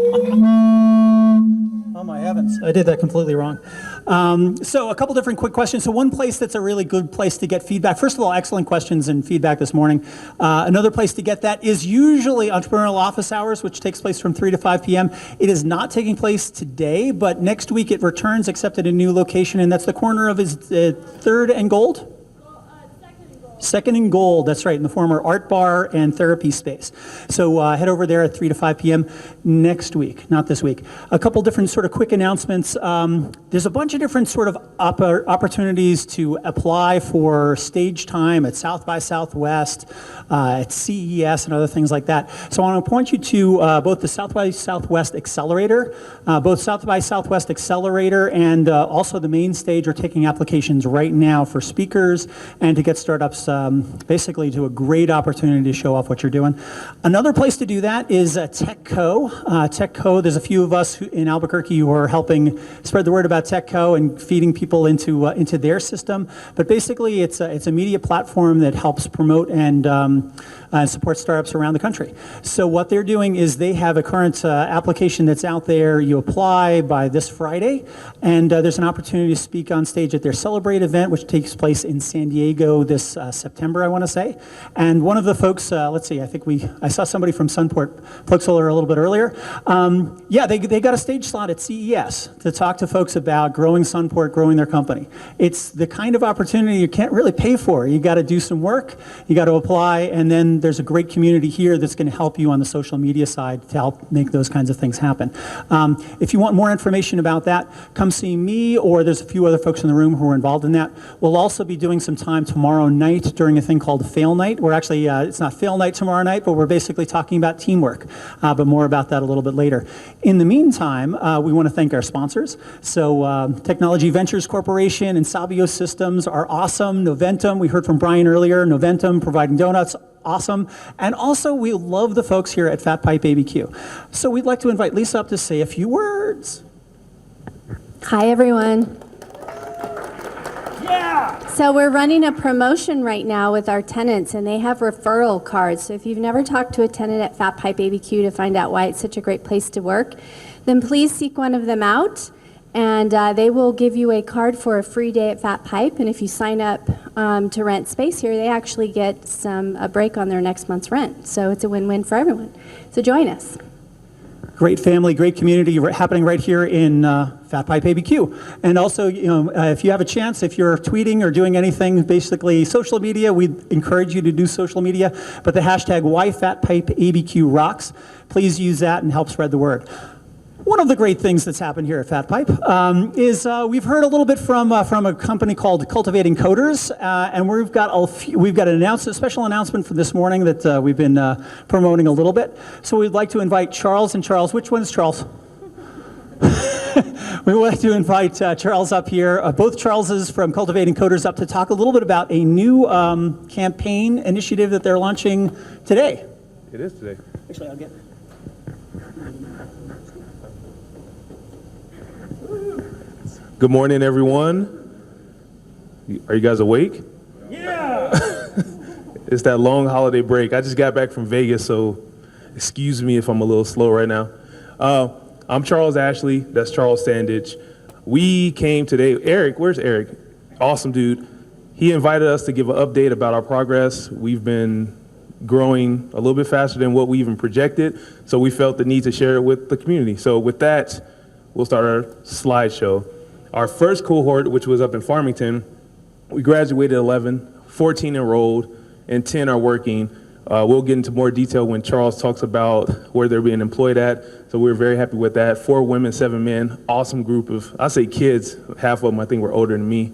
S4: Oh my heavens, I did that completely wrong. So a couple different quick questions. So one place that's a really good place to get feedback. First of all, excellent questions and feedback this morning. Another place to get that is usually entrepreneurial office hours, which takes place from 3 to 5 p.m. It is not taking place today, but next week it returns, except at a new location, and that's the corner of his 3rd and Gold? Second and Gold, that's right, in the former art bar and therapy space. So head over there at 3 to 5 p.m. next week, not this week. A couple different sort of quick announcements. There's a bunch of different sort of opportunities to apply for stage time at South by Southwest, at CES and other things like that. So I want to point you to both the South by Southwest Accelerator, and also the main stage are taking applications right now for speakers and to get startups basically to a great opportunity to show off what you're doing. Another place to do that is TechCo. TechCo, there's a few of us in Albuquerque who are helping spread the word about TechCo and feeding people into their system. But basically, it's a media platform that helps promote and support startups around the country. So what they're doing is they have a current application that's out there. You apply by this Friday, and there's an opportunity to speak on stage at their Celebrate event, which takes place in San Diego this September, I want to say. And one of the folks, let's see, I saw somebody from Sunport Solar a little bit earlier. They got a stage slot at CES to talk to folks about growing Sunport, growing their company. It's the kind of opportunity you can't really pay for. You got to do some work, you got to apply, and then there's a great community here that's going to help you on the social media side to help make those kinds of things happen. If you want more information about that, come see me, or there's a few other folks in the room who are involved in that. We'll also be doing some time tomorrow night during a thing called Fail Night. We're actually, it's not Fail Night tomorrow night, but we're basically talking about teamwork, but more about that a little bit later. In the meantime, we want to thank our sponsors. So Technology Ventures Corporation and Sabio Systems are awesome. Noventum, we heard from Brian earlier, Noventum providing donuts, awesome. And also, we love the folks here at Fat Pipe ABQ. So we'd like to invite Lisa up to say a few words.
S17: Hi, everyone.
S4: Yeah!
S17: So we're running a promotion right now with our tenants, and they have referral cards. So if you've never talked to a tenant at Fat Pipe ABQ to find out why it's such a great place to work, then please seek one of them out, and they will give you a card for a free day at Fat Pipe. And if you sign up to rent space here, they actually get a break on their next month's rent. So it's a win-win for everyone. So join us.
S4: Great family, great community happening right here in Fat Pipe ABQ. And also, if you have a chance, if you're tweeting or doing anything, basically social media, we encourage you to do social media. But the hashtag #WhyFatPipeABQ rocks. Please use that and help spread the word. One of the great things that's happened here at Fat Pipe is we've heard a little bit from a company called Cultivating Coders, and we've got a special announcement for this morning that we've been promoting a little bit. So we'd like to invite Charles and Charles. Which one is Charles? We would like to invite Charles up here, both Charleses from Cultivating Coders, up to talk a little bit about a new campaign initiative that they're launching today.
S15: It is today.
S4: Actually, I'll get.
S15: Good morning, everyone. Are you guys awake?
S4: Yeah!
S15: It's that long holiday break. I just got back from Vegas, so excuse me if I'm a little slow right now. I'm Charles Ashley. That's Charles Sandich. We came today. Eric, where's Eric? Awesome dude. He invited us to give an update about our progress. We've been growing a little bit faster than what we even projected, so we felt the need to share it with the community. So with that, we'll start our slideshow. Our first cohort, which was up in Farmington, We graduated 11, 14 enrolled, and 10 are working. We'll get into more detail when Charles talks about where they're being employed at. So we're very happy with that. 4 women, 7 men, awesome group of, I say kids, half of them I think were older than me.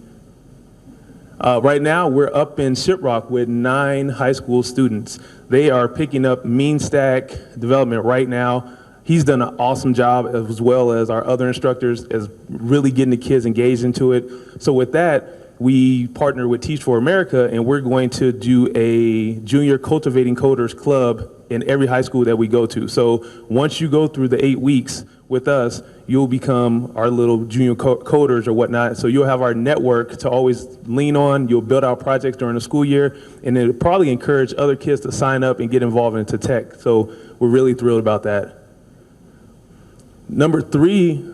S15: Right now, we're up in Shiprock with 9 high school students. They are picking up mean stack development right now. He's done an awesome job, as well as our other instructors, as really getting the kids engaged into it. So with that, we partner with Teach for America, and we're going to do a junior cultivating coders club in every high school that we go to. So once you go through the 8 weeks with us, you'll become our little junior coders or whatnot. So you'll have our network to always lean on. You'll build out projects during the school year, and it'll probably encourage other kids to sign up and get involved into tech. So we're really thrilled about that. Number 3,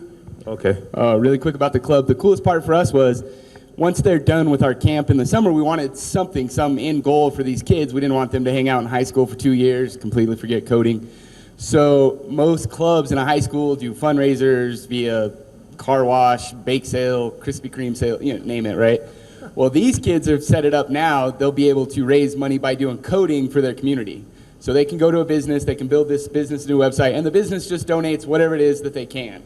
S15: okay.
S18: Really quick about the club. The coolest part for us was once they're done with our camp in the summer, we wanted some end goal for these kids. We didn't want them to hang out in high school for 2 years, completely forget coding. So most clubs in a high school do fundraisers via car wash, bake sale, Krispy Kreme sale, you know, name it, right? Well, these kids have set it up now. They'll be able to raise money by doing coding for their community. So they can go to a business, they can build this business new website, and the business just donates whatever it is that they can.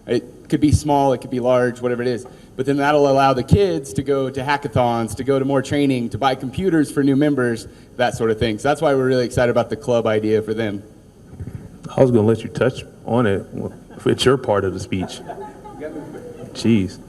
S18: It could be small, it could be large, whatever it is. But then that'll allow the kids to go to hackathons, to go to more training, to buy computers for new members, that sort of thing. So that's why we're really excited about the club idea for them.
S15: I was going to let you touch on it if it's your part of the speech. Jeez.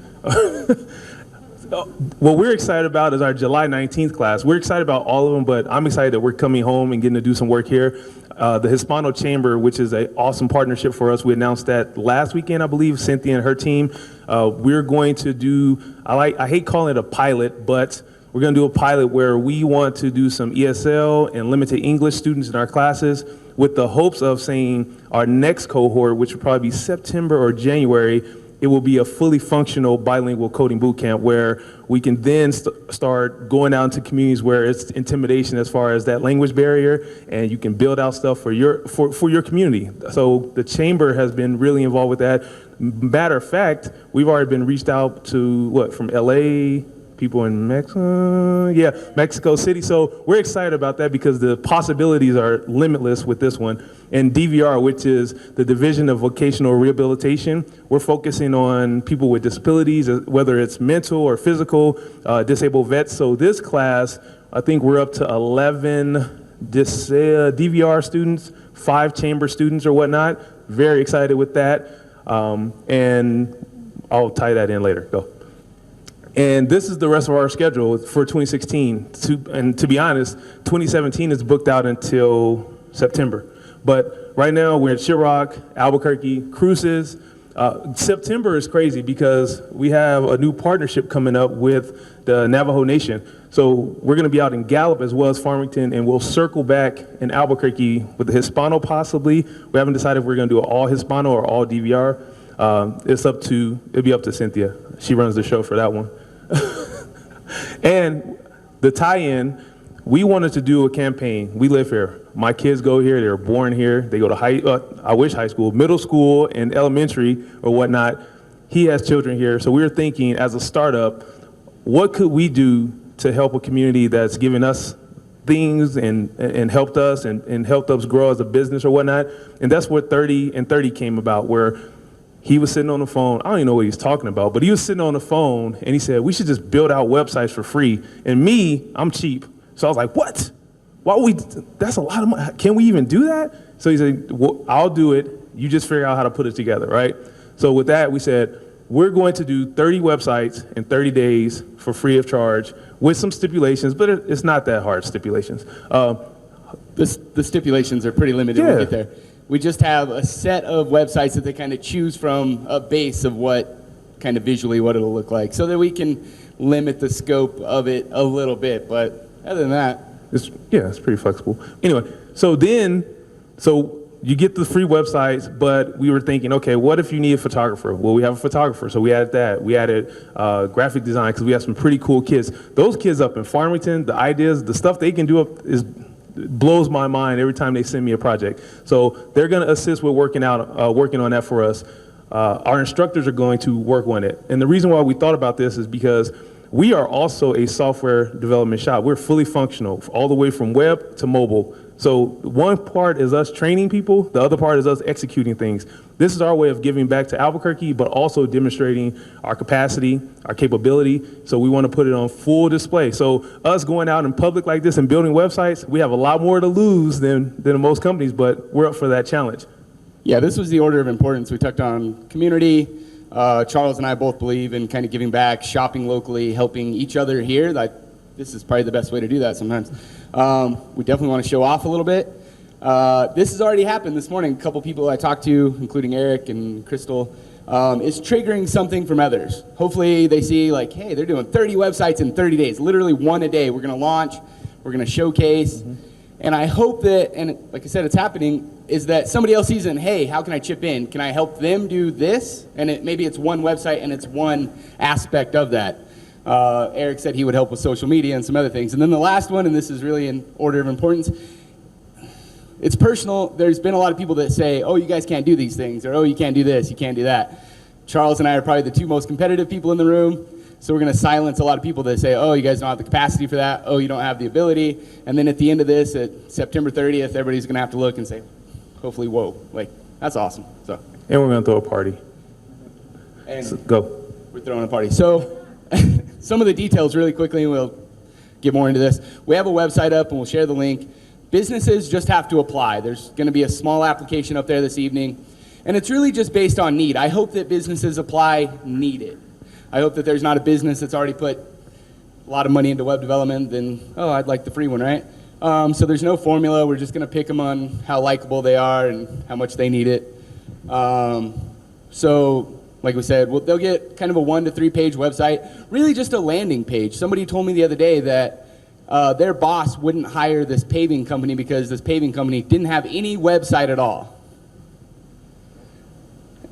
S15: What we're excited about is our July 19th class. We're excited about all of them, but I'm excited that we're coming home and getting to do some work here. The Hispano Chamber, which is an awesome partnership for us. We announced that last weekend, I believe, Cynthia and her team. We're going to do, I hate calling it a pilot, but we're going to do a pilot where we want to do some ESL and limited English students in our classes with the hopes of saying our next cohort, which will probably be September or January, it will be a fully functional bilingual coding boot camp where we can then start going out into communities where it's intimidation as far as that language barrier, and you can build out stuff for your community. So the chamber has been really involved with that. Matter of fact, we've already been reached out to, from LA, people in Mexico City. So we're excited about that because the possibilities are limitless with this one. And DVR, which is the Division of Vocational Rehabilitation, we're focusing on people with disabilities, whether it's mental or physical, disabled vets. So this class, I think we're up to 11 DVR students, 5 chamber students or whatnot. Very excited with that. And I'll tie that in later. Go. And this is the rest of our schedule for 2016. And to be honest, 2017 is booked out until September. But right now we're at Shiprock, Albuquerque, Cruces. September is crazy because we have a new partnership coming up with the Navajo Nation. So we're going to be out in Gallup as well as Farmington, and we'll circle back in Albuquerque with the Hispano possibly. We haven't decided if we're going to do all Hispano or all DVR. It'll be up to Cynthia. She runs the show for that one. And the tie-in, we wanted to do a campaign. We live here. My kids go here. They're born here. They go to high school, middle school, and elementary or whatnot. He has children here. So we were thinking as a startup, what could we do to help a community that's given us things and helped us and helped us grow as a business or whatnot. And that's where 30 and 30 came about, where he was sitting on the phone. I don't even know what he's talking about, but he was sitting on the phone and he said, we should just build out websites for free. And me, I'm cheap. So I was like, what? Why would we, that's a lot of money. Can we even do that? So he said, well, I'll do it. You just figure out how to put it together, right? So with that, we said, we're going to do 30 websites in 30 days for free of charge with some stipulations, but it's not that hard stipulations.
S18: The stipulations are pretty limited when we get there. We just have a set of websites that they kind of choose from a base of what kind of visually what it'll look like so that we can limit the scope of it a little bit. But other than that,
S15: it's pretty flexible. Anyway, so you get the free websites, but we were thinking, okay, what if you need a photographer? Well, we have a photographer, so we added that. We added graphic design because we have some pretty cool kids. Those kids up in Farmington, the ideas, the stuff they can do blows my mind every time they send me a project. So they're going to assist with working on that for us. Our instructors are going to work on it. And the reason why we thought about this is because We are also a software development shop. We're fully functional, all the way from web to mobile. So one part is us training people, the other part is us executing things. This is our way of giving back to Albuquerque, but also demonstrating our capacity, our capability. So we want to put it on full display. So us going out in public like this and building websites, we have a lot more to lose than most companies, but we're up for that challenge.
S18: Yeah, this was the order of importance. We touched on community. Charles and I both believe in kind of giving back, shopping locally, helping each other here. This is probably the best way to do that sometimes. We definitely want to show off a little bit. This has already happened this morning. A couple people I talked to, including Eric and Crystal, is triggering something from others. Hopefully they see like, hey, they're doing 30 websites in 30 days, literally one a day. We're going to launch, we're going to showcase. And I hope that, and like I said, it's happening, is that somebody else sees it and, hey, how can I chip in? Can I help them do this? And maybe it's one website and it's one aspect of that. Eric said he would help with social media and some other things. And then the last one, and this is really in order of importance, it's personal. There's been a lot of people that say, oh, you guys can't do these things, or oh, you can't do this, you can't do that. Charles and I are probably the two most competitive people in the room, so we're going to silence a lot of people that say, oh, you guys don't have the capacity for that, oh, you don't have the ability. And then at the end of this, at September 30th, everybody's going to have to look and say, hopefully, whoa, like, that's awesome. So.
S15: And we're going to throw a party.
S18: And
S15: so, go.
S18: We're throwing a party. So some of the details really quickly, and we'll get more into this. We have a website up, and we'll share the link. Businesses just have to apply. There's going to be a small application up there this evening, and it's really just based on need. I hope that businesses apply needed. I hope that there's not a business that's already put a lot of money into web development, then, oh, I'd like the free one, right? So there's no formula. We're just going to pick them on how likable they are and how much they need it. So, like we said, they'll get kind of a 1 to 3 page website, really just a landing page. Somebody told me the other day that their boss wouldn't hire this paving company because this paving company didn't have any website at all.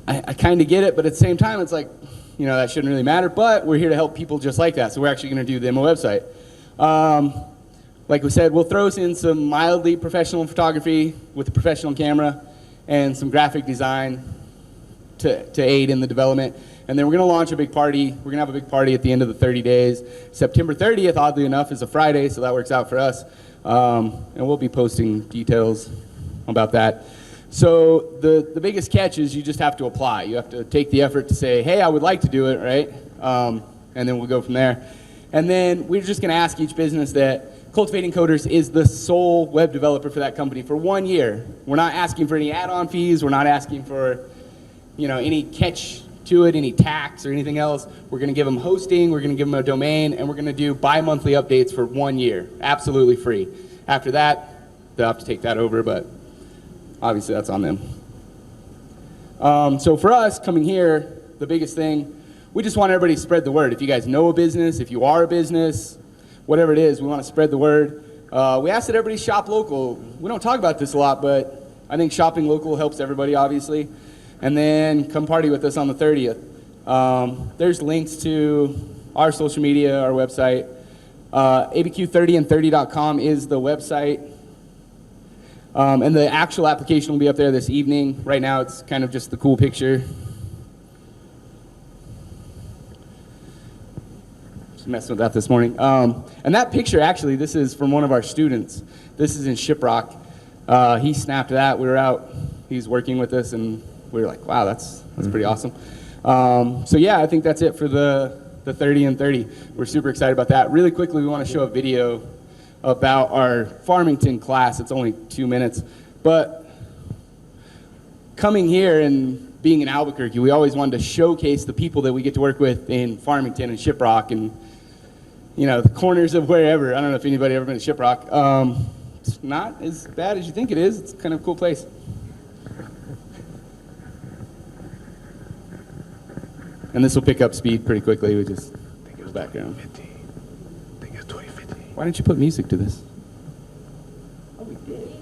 S18: I kind of get it, but at the same time, it's like, you know, that shouldn't really matter, but we're here to help people just like that, so we're actually going to do them a website. Like we said, we'll throw in some mildly professional photography with a professional camera and some graphic design to aid in the development. And then we're going to launch a big party. We're going to have a big party at the end of the 30 days. September 30th, oddly enough, is a Friday, so that works out for us. And we'll be posting details about that. So the biggest catch is you just have to apply. You have to take the effort to say, hey, I would like to do it, right? And then we'll go from there. And then we're just going to ask each business that Cultivating Coders is the sole web developer for that company for 1 year. We're not asking for any add-on fees. We're not asking for, you know, any catch to it, any tax or anything else. We're going to give them hosting. We're going to give them a domain, and we're going to do bi-monthly updates for 1 year, absolutely free. After that, they'll have to take that over, but obviously that's on them. So for us coming here, the biggest thing, we just want everybody to spread the word. If you guys know a business, if you are a business, whatever it is, we want to spread the word. We ask that everybody shop local. We don't talk about this a lot, but I think shopping local helps everybody, obviously. And then come party with us on the 30th. There's links to our social media, our website. ABQ30and30.com is the website. And the actual application will be up there this evening. Right now, it's kind of just the cool picture. Just messing with that this morning. And that picture, actually, this is from one of our students. This is in Shiprock. He snapped that. We were out. He's working with us, and we were like, wow, that's pretty awesome. So yeah, I think that's it for the 30 and 30. We're super excited about that. Really quickly, we want to show a video about our Farmington class. It's only 2 minutes. But coming here and being in Albuquerque, we always wanted to showcase the people that we get to work with in Farmington and Shiprock and, you know, the corners of wherever. I don't know if anybody ever been to Shiprock. It's not as bad as you think it is. It's kind of a cool place. And this will pick up speed pretty quickly. We just go background. Why didn't you put music to this? Oh, we did.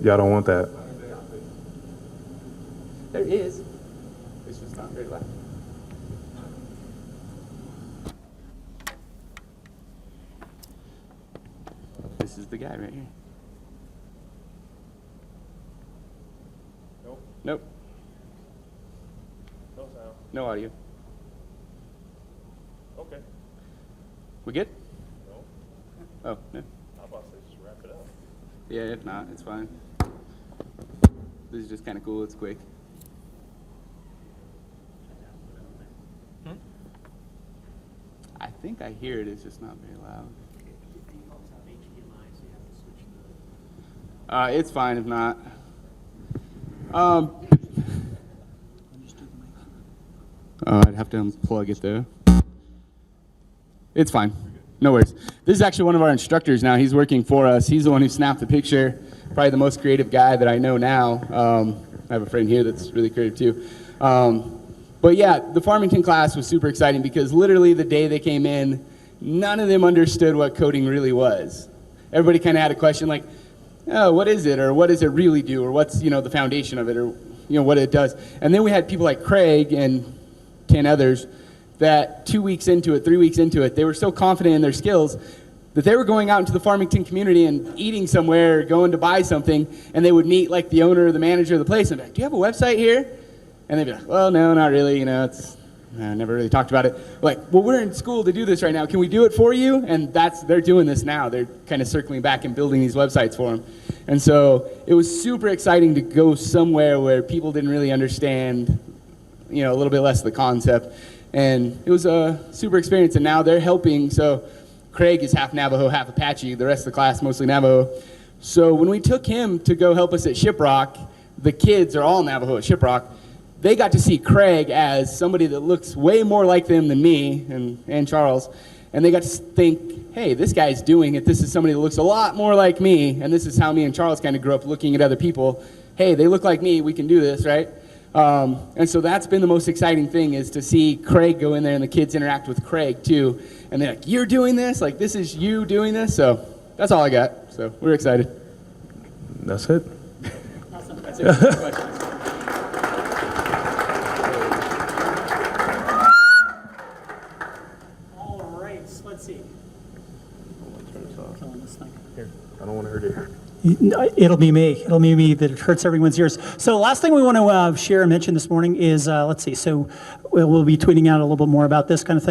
S15: Y'all don't want that.
S18: There is. It's just not very loud. This is the guy right here. Nope. Nope.
S15: No sound.
S18: No audio.
S15: Oh.
S18: Okay. We good? Oh, no.
S15: How about they just wrap it up?
S18: Yeah, if not, it's fine. This is just kind of cool. It's quick. I think I hear it. It's just not very loud. It's fine if not. I'd have to unplug it though. It's fine. No worries. This is actually one of our instructors now. He's working for us. He's the one who snapped the picture. Probably the most creative guy that I know now. I have a friend here that's really creative too. But yeah, the Farmington class was super exciting because literally the day they came in, none of them understood what coding really was. Everybody kind of had a question like, oh, what is it? Or what does it really do? Or what's, the foundation of it? Or, what it does. And then we had people like Craig and 10 others that 2 weeks into it, 3 weeks into it, they were so confident in their skills that they were going out into the Farmington community and eating somewhere, going to buy something, and they would meet like the owner or the manager of the place and be like, do you have a website here? And they'd be like, well, no, not really, I never really talked about it. Like, well, we're in school to do this right now. Can we do it for you? And they're doing this now. They're kind of circling back and building these websites for them. And so it was super exciting to go somewhere where people didn't really understand, a little bit less of the concept. And it was a super experience. And now they're helping. So Craig is half Navajo, half Apache. The rest of the class mostly Navajo. So when we took him to go help us at Shiprock, the kids are all Navajo at Shiprock. They got to see Craig as somebody that looks way more like them than me and Charles. And they got to think, hey, this guy's doing it. This is somebody that looks a lot more like me. And this is how me and Charles kind of grew up looking at other people. Hey, they look like me. We can do this, right? And so that's been the most exciting thing is to see Craig go in there and the kids interact with Craig too. And they're like, you're doing this? Like, this is you doing this? So that's all I got. So we're excited.
S15: That's it.
S18: Awesome. That's it.
S4: Let's see.
S15: I don't want to hurt it.
S4: It'll be me. It'll be me that hurts everyone's ears. So last thing we want to share and mention this morning is, let's see, so we'll be tweeting out a little bit more about this kind of thing.